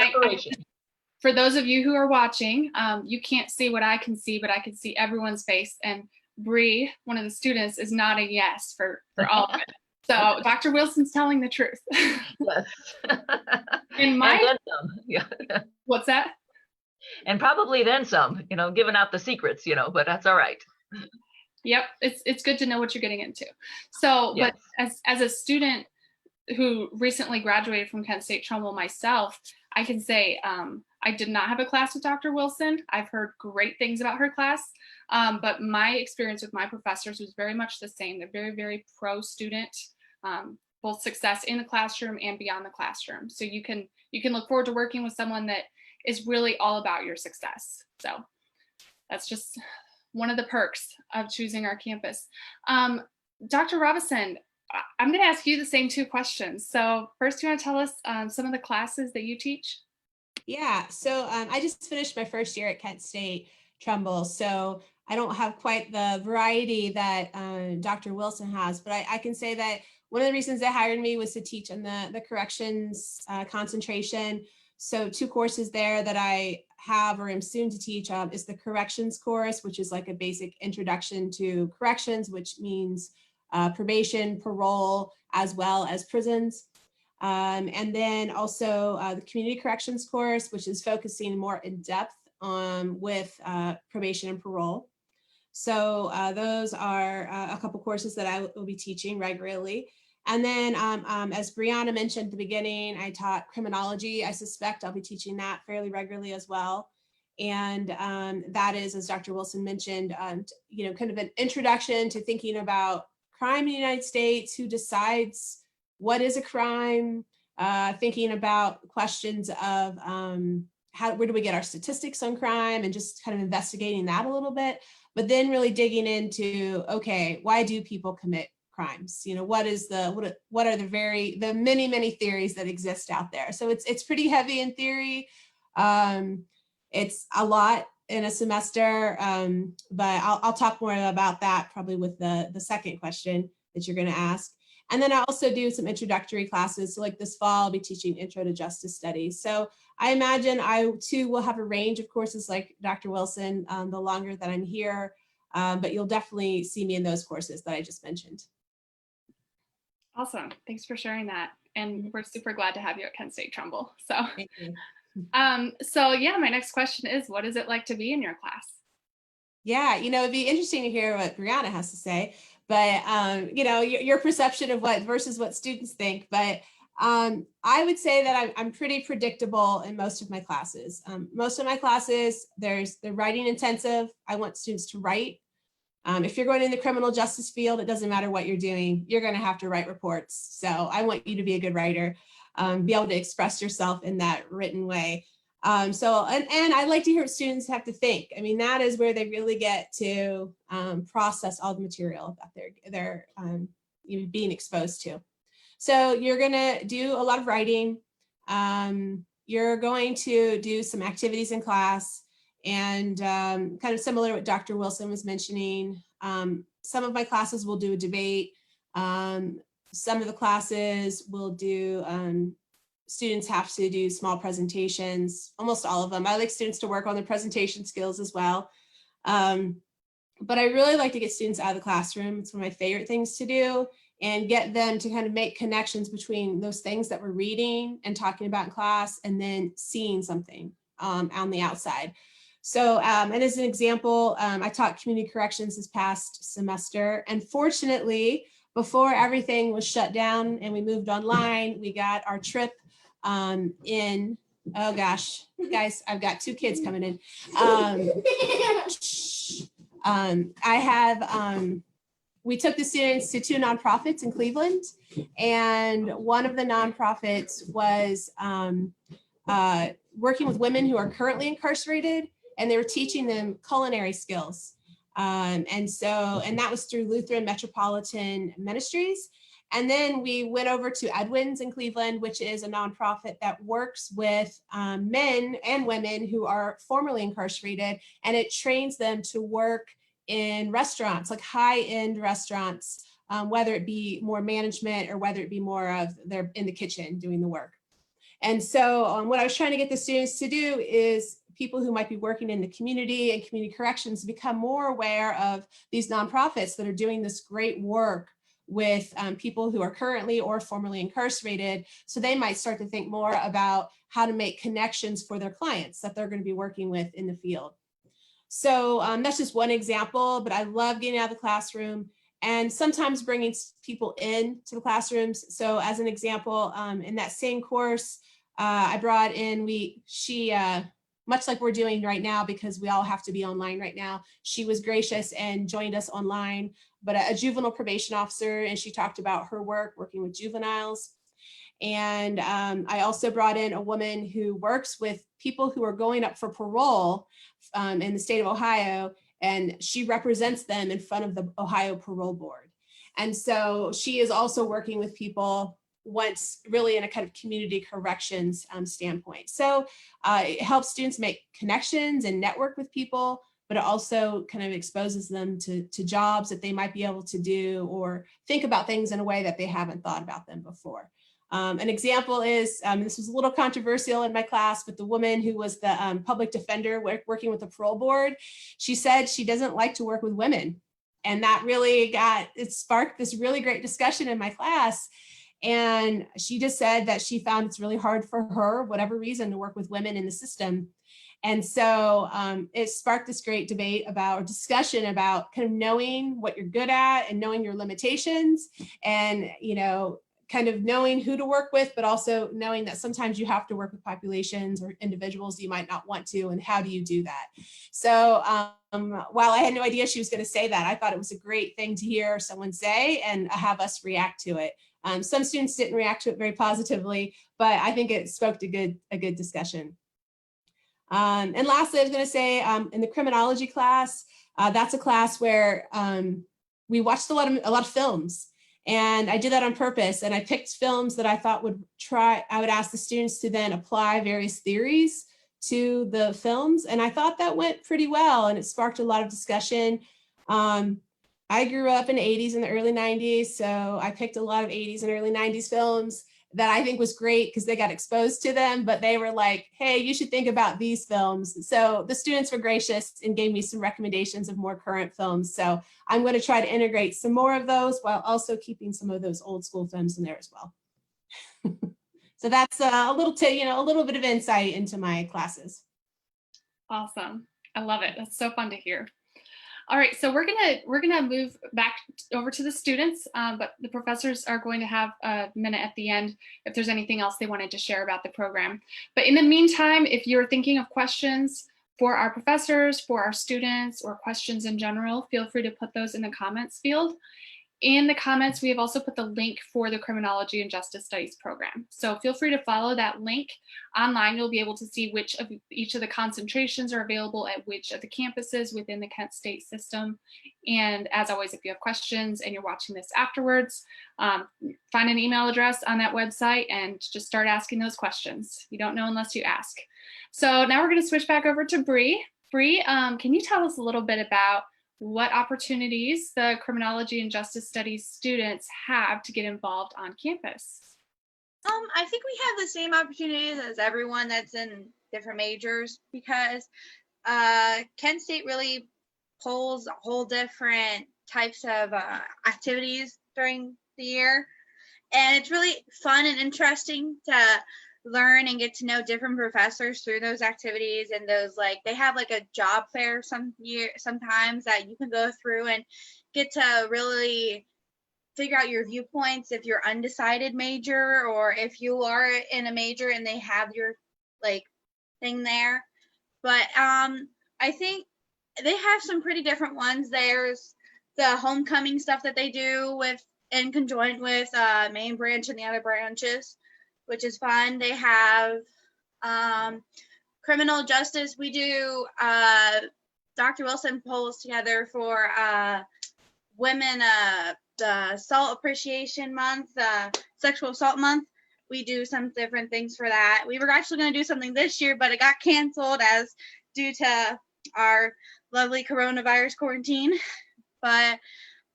for those of you who are watching, you can't see what I can see, but I can see everyone's face. And Bree, one of the students, is nodding yes for all of it. So Dr. Wilson's telling the truth. Yes. And then some. Yeah. What's that? And probably then some, giving out the secrets, but that's all right. Yep. It's good to know what you're getting into. So, yes. But as a student who recently graduated from Kent State Trumbull myself, I can say I did not have a class with Dr. Wilson. I've heard great things about her class, but my experience with my professors was very much the same. They're very, very pro-student, both success in the classroom and beyond the classroom. So you can look forward to working with someone that is really all about your success. So that's just one of the perks of choosing our campus. Dr. Robison, I'm going to ask you the same two questions. So first, you want to tell us some of the classes that you teach? Yeah, so I just finished my first year at Kent State Trumbull, so I don't have quite the variety that Dr. Wilson has, but I can say that one of the reasons they hired me was to teach in the corrections concentration. So two courses there that I have or am soon to teach is the corrections course, which is like a basic introduction to corrections, which means probation, parole, as well as prisons. And then also the community corrections course, which is focusing more in depth with probation and parole. So those are a couple courses that I will be teaching regularly. And then as Brianna mentioned at the beginning, I taught criminology. I suspect I'll be teaching that fairly regularly as well. And that is, as Dr. Wilson mentioned, kind of an introduction to thinking about crime in the United States, who decides what is a crime, thinking about questions of where do we get our statistics on crime, and just kind of investigating that a little bit, but then really digging into, okay, why do people commit crimes? What are the many theories that exist out there? So it's pretty heavy in theory. It's a lot in a semester, but I'll talk more about that probably with the second question that you're going to ask. And then I also do some introductory classes. So like this fall, I'll be teaching Intro to Justice Studies. So I imagine I too will have a range of courses like Dr. Wilson the longer that I'm here, but you'll definitely see me in those courses that I just mentioned. Awesome. Thanks for sharing that. And we're super glad to have you at Kent State Trumbull. So, Thank you. So yeah, my next question is, what is it like to be in your class? Yeah, it'd be interesting to hear what Brianna has to say, but your perception of versus what students think. But I would say that I'm pretty predictable in most of my classes. Most of my classes, they're writing intensive. I want students to write. If you're going in the criminal justice field, it doesn't matter what you're doing, you're going to have to write reports. So I want you to be a good writer, be able to express yourself in that written way. And I like to hear what students have to think. I mean, that is where they really get to process all the material that they're being exposed to. So you're going to do a lot of writing. You're going to do some activities in class, and kind of similar to what Dr. Wilson was mentioning. Some of my classes will do a debate. Some of the classes will do, students have to do small presentations, almost all of them. I like students to work on their presentation skills as well. But I really like to get students out of the classroom. It's one of my favorite things to do, and get them to kind of make connections between those things that we're reading and talking about in class, and then seeing something on the outside. So, and as an example, I taught community corrections this past semester, and fortunately, before everything was shut down and we moved online, we got our trip in, oh gosh, guys, I've got 2 kids coming in. We took the students to 2 nonprofits in Cleveland, and one of the nonprofits was working with women who are currently incarcerated, and they were teaching them culinary skills. And that was through Lutheran Metropolitan Ministries. And then we went over to Edwin's in Cleveland, which is a nonprofit that works with men and women who are formerly incarcerated, and it trains them to work in restaurants, like high-end restaurants, whether it be more management or whether it be more of they're in the kitchen doing the work. And so what I was trying to get the students to do is people who might be working in the community and community corrections become more aware of these nonprofits that are doing this great work with people who are currently or formerly incarcerated. So they might start to think more about how to make connections for their clients that they're going to be working with in the field. So that's just one example, but I love getting out of the classroom and sometimes bringing people in to the classrooms. So as an example, in that same course, I brought in, much like we're doing right now, because we all have to be online right now, she was gracious and joined us online, but a juvenile probation officer, and she talked about her work working with juveniles. And I also brought in a woman who works with people who are going up for parole in the state of Ohio, and she represents them in front of the Ohio Parole Board. And so she is also working with people once really in a kind of community corrections standpoint. So it helps students make connections and network with people, but it also kind of exposes them to jobs that they might be able to do, or think about things in a way that they haven't thought about them before. An example is, this was a little controversial in my class, but the woman who was the public defender working with the parole board, she said she doesn't like to work with women. And that really sparked this really great discussion in my class. And she just said that she found it's really hard for her, whatever reason, to work with women in the system. And so it sparked this great debate or discussion about kind of knowing what you're good at and knowing your limitations, and, kind of knowing who to work with, but also knowing that sometimes you have to work with populations or individuals you might not want to, and how do you do that? So while I had no idea she was going to say that, I thought it was a great thing to hear someone say and have us react to it. Some students didn't react to it very positively, but I think it spoke to a good discussion. And lastly, I was going to say in the criminology class, that's a class where we watched a lot of films. And I did that on purpose. And I picked films that I thought I would ask the students to then apply various theories to the films. And I thought that went pretty well, and it sparked a lot of discussion. I grew up in the 80s and the early 90s. So I picked a lot of 80s and early 90s films that I think was great because they got exposed to them, but they were like, hey, you should think about these films. So the students were gracious and gave me some recommendations of more current films. So I'm going to try to integrate some more of those while also keeping some of those old school films in there as well. So that's a little bit of insight into my classes. Awesome. I love it. That's so fun to hear. All right, so we're gonna move back over to the students, but the professors are going to have a minute at the end if there's anything else they wanted to share about the program. But in the meantime, if you're thinking of questions for our professors, for our students, or questions in general, feel free to put those in the comments field. In the comments, we have also put the link for the Criminology and Justice Studies program. So feel free to follow that link. Online, you'll be able to see which of each of the concentrations are available at which of the campuses within the Kent State system. And as always, if you have questions and you're watching this afterwards, find an email address on that website and just start asking those questions. You don't know unless you ask. So now we're going to switch back over to Bree. Bree, can you tell us a little bit about what opportunities the Criminology and Justice Studies students have to get involved on campus? I think we have the same opportunities as everyone that's in different majors, because Kent State really pulls a whole different types of activities during the year. And it's really fun and interesting to learn and get to know different professors through those activities, and those, like, they have like a job fair sometimes that you can go through and get to really figure out your viewpoints if you're undecided major, or if you are in a major and they have your like thing there. But I think they have some pretty different ones. There's the homecoming stuff that they do with in conjoint with main branch and the other branches, which is fun. They have criminal justice. We do, Dr. Wilson pulls together for women, the Assault Appreciation Month, Sexual Assault Month. We do some different things for that. We were actually going to do something this year, but it got canceled as due to our lovely coronavirus quarantine. But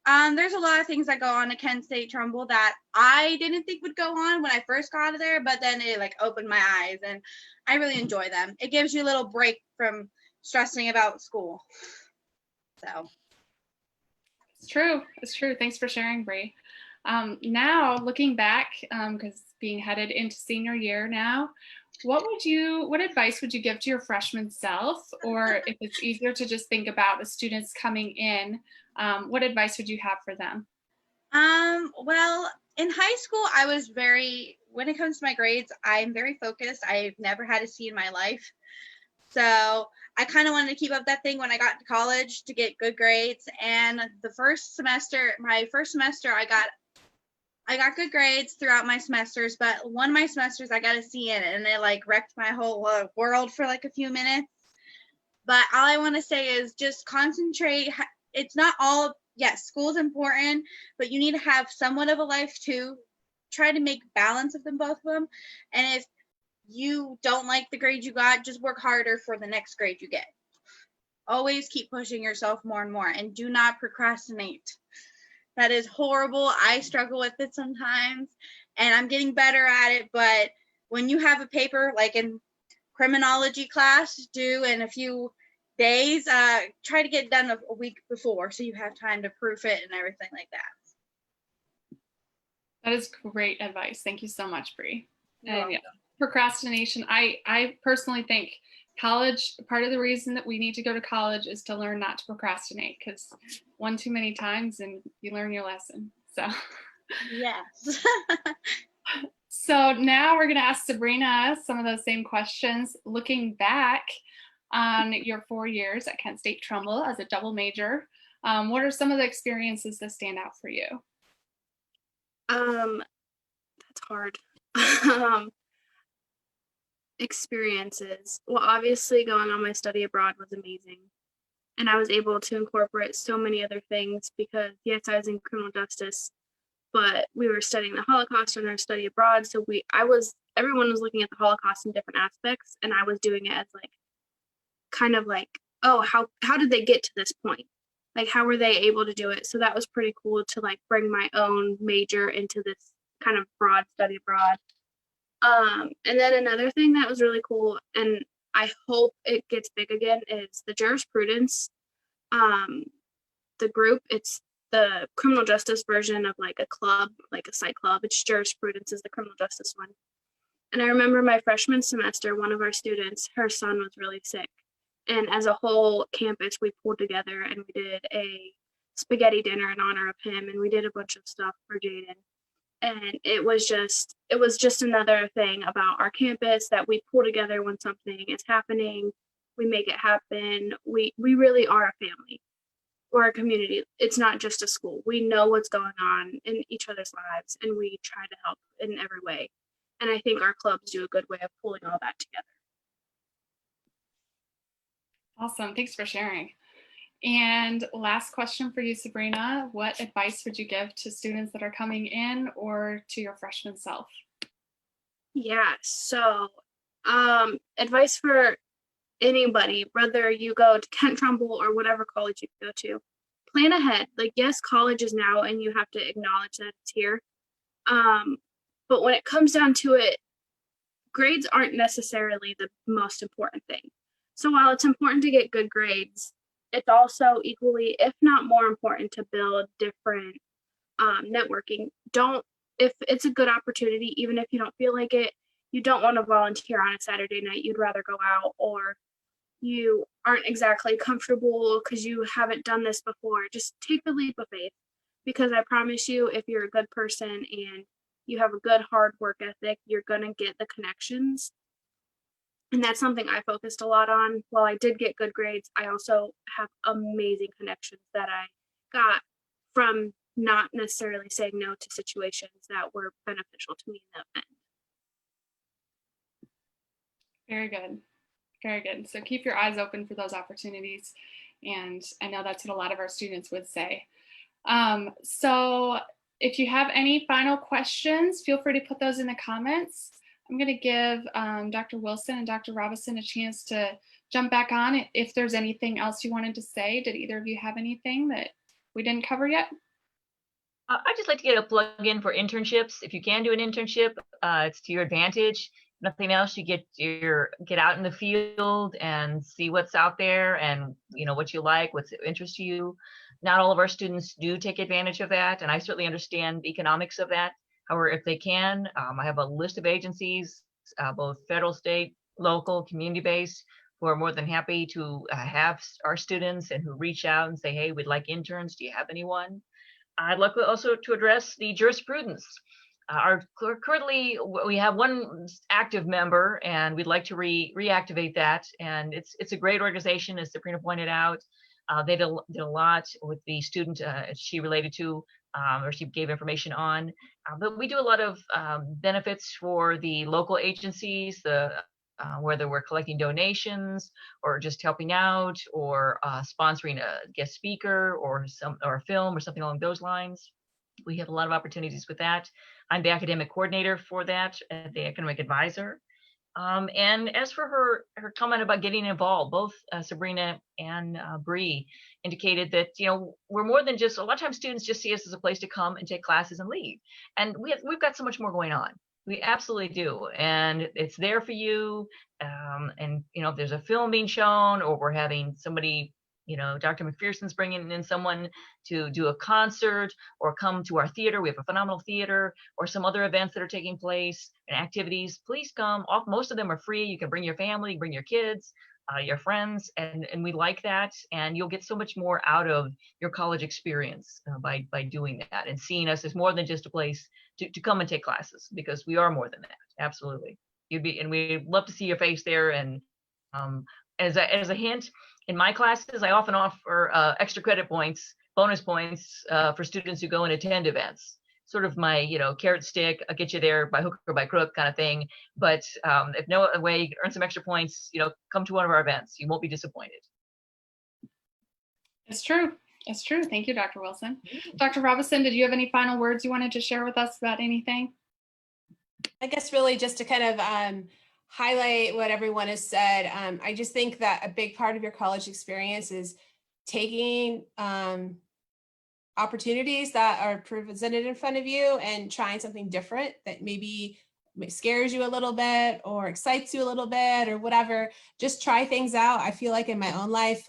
there's a lot of things that go on at Kent State Trumbull that I didn't think would go on when I first got there, but then it like opened my eyes, and I really enjoy them. It gives you a little break from stressing about school. So It's true. It's true. Thanks for sharing, Bree. Now looking back, because being headed into senior year now, what advice would you give to your freshman self? Or if it's easier to just think about the students coming in, what advice would you have for them? Well, in high school, I was when it comes to my grades, I'm very focused. I've never had a C in my life. So I kind of wanted to keep up that thing when I got to college to get good grades. And my first semester, I got good grades throughout my semesters, but one of my semesters I got a C in it, and it like wrecked my whole world for like a few minutes. But all I want to say is just concentrate. It's not all, yes, school's important, but you need to have somewhat of a life too. Try to make balance of them, both of them. And if you don't like the grade you got, just work harder for the next grade you get. Always keep pushing yourself more and more, and do not procrastinate. That is horrible. I struggle with it sometimes, and I'm getting better at it. But when you have a paper like in criminology class due in a few days, try to get it done a week before so you have time to proof it and everything like that. That is great advice. Thank you so much, Bree. You're And yeah, procrastination. I personally think college, part of the reason that we need to go to college is to learn not to procrastinate, because one too many times and you learn your lesson. So Yes. so now we're going to ask Sabrina some of those same questions. Looking back on your 4 years at Kent State Trumbull as a double major, what are some of the experiences that stand out for you? That's hard. Experiences. Well, obviously going on my study abroad was amazing. And I was able to incorporate so many other things because, yes, I was in criminal justice, but we were studying the Holocaust in our study abroad. So everyone was looking at the Holocaust in different aspects, and I was doing it as like, kind of like, oh, how did they get to this point? Like, how were they able to do it? So that was pretty cool to like bring my own major into this kind of broad study abroad. And then another thing that was really cool, and I hope it gets big again, is the jurisprudence. The group, it's the criminal justice version of like a club, like a psych club. It's jurisprudence is the criminal justice one. And I remember my freshman semester, one of our students, her son was really sick. And as a whole campus, we pulled together and we did a spaghetti dinner in honor of him. And we did a bunch of stuff for Jaden. And it was just another thing about our campus that we pull together when something is happening. We make it happen. We really are a family. we're a community. It's not just a school. We know what's going on in each other's lives, and we try to help in every way. And I think our clubs do a good way of pulling all that together. Awesome. Thanks for sharing. And last question for you, Sabrina. What advice would you give to students that are coming in or to your freshman self? Yeah, so advice for anybody, whether you go to Kent Trumbull or whatever college you go to, plan ahead. Like, yes, college is now and you have to acknowledge that it's here. But when it comes down to it, grades aren't necessarily the most important thing. So while it's important to get good grades, it's also equally, if not more important, to build different networking. If it's a good opportunity, even if you don't feel like it, you don't want to volunteer on a Saturday night, you'd rather go out, or you aren't exactly comfortable because you haven't done this before, just take the leap of faith. Because I promise you, if you're a good person and you have a good hard work ethic, you're gonna get the connections. And that's something I focused a lot on. While I did get good grades, I also have amazing connections that I got from not necessarily saying no to situations that were beneficial to me in the end. Very good. Very good. So keep your eyes open for those opportunities. And I know that's what a lot of our students would say. So if you have any final questions, feel free to put those in the comments. I'm going to give Dr. Wilson and Dr. Robison a chance to jump back on if there's anything else you wanted to say. Did either of you have anything that we didn't cover yet? I'd just like to get a plug in for internships. If you can do an internship, it's to your advantage. Nothing else, you get out in the field and see what's out there and what you like, what's of interest to you. Not all of our students do take advantage of that, and I certainly understand the economics of that. However, if they can, I have a list of agencies, both federal, state, local, community-based, who are more than happy to have our students and who reach out and say, hey, we'd like interns. Do you have anyone? I'd like also to address the jurisprudence. Currently, we have one active member, and we'd like to reactivate that. And it's a great organization, as Sabrina pointed out. They did a lot with the student she related to, or she gave information on. But we do a lot of benefits for the local agencies, whether we're collecting donations or just helping out or sponsoring a guest speaker or a film or something along those lines. We have a lot of opportunities with that. I'm the academic coordinator for that, the academic advisor. And as for her comment about getting involved, both Sabrina and Bree indicated that we're more than just, a lot of times students just see us as a place to come and take classes and leave. And we've got so much more going on. We absolutely do, and it's there for you. And if there's a film being shown, or we're having somebody, Dr. McPherson's bringing in someone to do a concert, or come to our theater. We have a phenomenal theater, or some other events that are taking place and activities. Please come. Most of them are free. You can bring your family, bring your kids, your friends, and we like that. And you'll get so much more out of your college experience by doing that and seeing us as more than just a place to come and take classes, because we are more than that. Absolutely. And we'd love to see your face there. And as a hint, in my classes, I often offer extra credit points, bonus points for students who go and attend events. Sort of my, carrot stick, I'll get you there by hook or by crook kind of thing. But if no other way, you can earn some extra points, come to one of our events. You won't be disappointed. It's true. It's true. Thank you, Dr. Wilson. Dr. Robison, did you have any final words you wanted to share with us about anything? I guess really just to kind of highlight what everyone has said. I just think that a big part of your college experience is taking opportunities that are presented in front of you and trying something different that maybe scares you a little bit or excites you a little bit or whatever. Just try things out. I feel like in my own life,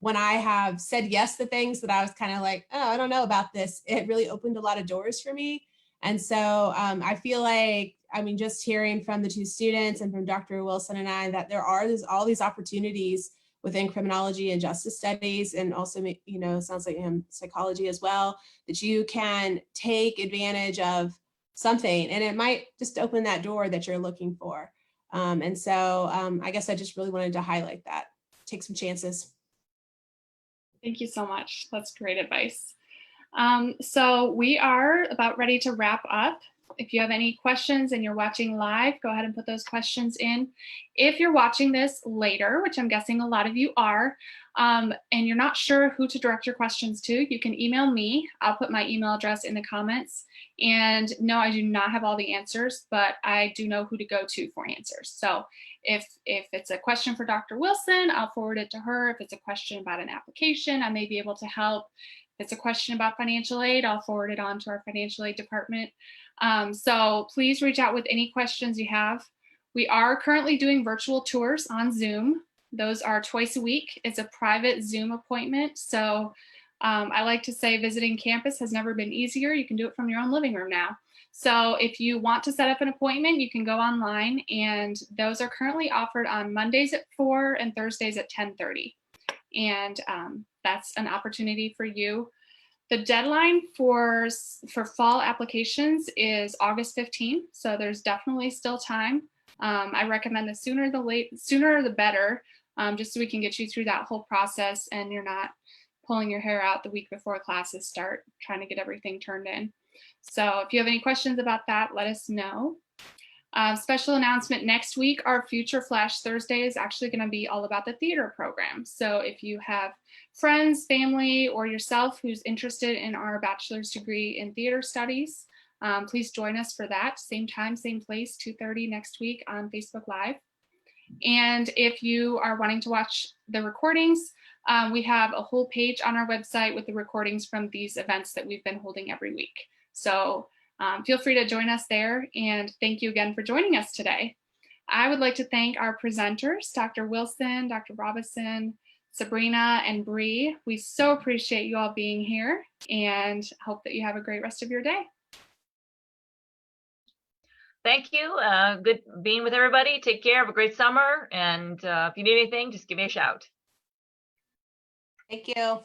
when I have said yes to things that I was kind of like, oh, I don't know about this, it really opened a lot of doors for me. And so I feel like, just hearing from the two students and from Dr. Wilson and I, that there are all these opportunities within criminology and justice studies, and also, it sounds like psychology as well, that you can take advantage of something, and it might just open that door that you're looking for. And so I guess I just really wanted to highlight that. Take some chances. Thank you so much. That's great advice. So we are about ready to wrap up. If you have any questions and you're watching live, go ahead and put those questions in. If you're watching this later, which I'm guessing a lot of you are, and you're not sure who to direct your questions to, you can email me. I'll put my email address in the comments. And no, I do not have all the answers, but I do know who to go to for answers. So if it's a question for Dr. Wilson, I'll forward it to her. If it's a question about an application, I may be able to help. If it's a question about financial aid, I'll forward it on to our financial aid department. So please reach out with any questions you have. We are currently doing virtual tours on Zoom. Those are twice a week. It's a private Zoom appointment. So I like to say visiting campus has never been easier. You can do it from your own living room now. So if you want to set up an appointment, you can go online, and those are currently offered on Mondays at 4 and Thursdays at 10:30. And that's an opportunity for you. The deadline for fall applications is August 15th, so there's definitely still time. I recommend the sooner the better, just so we can get you through that whole process and you're not pulling your hair out the week before classes start, trying to get everything turned in. So if you have any questions about that, let us know. Special announcement next week, our Future Flash Thursday is actually going to be all about the theater program. So if you have friends, family, or yourself who's interested in our bachelor's degree in theater studies, please join us for that. Same time, same place, 2:30 next week on Facebook Live. And if you are wanting to watch the recordings, we have a whole page on our website with the recordings from these events that we've been holding every week. So feel free to join us there, and thank you again for joining us today. I would like to thank our presenters, Dr. Wilson, Dr. Robison, Sabrina, and Bree. We so appreciate you all being here and hope that you have a great rest of your day. Thank you. Good being with everybody. Take care. Have a great summer. And if you need anything, just give me a shout. Thank you.